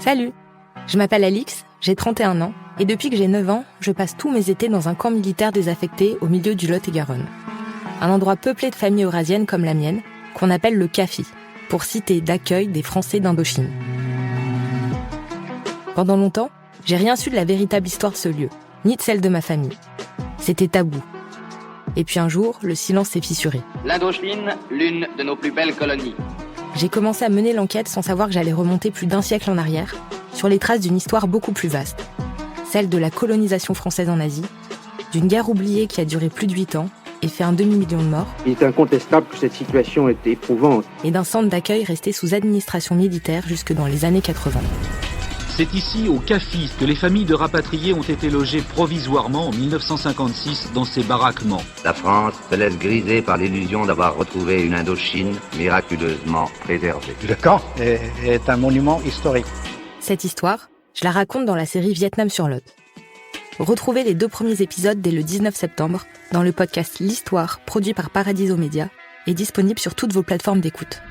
Salut, je m'appelle Alix, j'ai 31 ans, et depuis que j'ai 9 ans, je passe tous mes étés dans un camp militaire désaffecté au milieu du Lot-et-Garonne. Un endroit peuplé de familles eurasiennes comme la mienne, qu'on appelle le CAFI, pour cité d'accueil des Français d'Indochine. Pendant longtemps, j'ai rien su de la véritable histoire de ce lieu, ni de celle de ma famille. C'était tabou. Et puis un jour, le silence s'est fissuré. L'Indochine, l'une de nos plus belles colonies. J'ai commencé à mener l'enquête sans savoir que j'allais remonter plus d'1 siècle en arrière, sur les traces d'une histoire beaucoup plus vaste. Celle de la colonisation française en Asie, d'une guerre oubliée qui a duré plus de 8 ans et fait 1 demi-million de morts. Il est incontestable que cette situation est éprouvante. Et d'un centre d'accueil resté sous administration militaire jusque dans les années 80. C'est ici, au CAFI, que les familles de rapatriés ont été logées provisoirement en 1956 dans ces baraquements. La France se laisse griser par l'illusion d'avoir retrouvé une Indochine miraculeusement préservée. Le camp est un monument historique. Cette histoire, je la raconte dans la série Vietnam sur Lot. Retrouvez les 2 premiers épisodes dès le 19 septembre dans le podcast L'Histoire, produit par Paradiso Media, et disponible sur toutes vos plateformes d'écoute.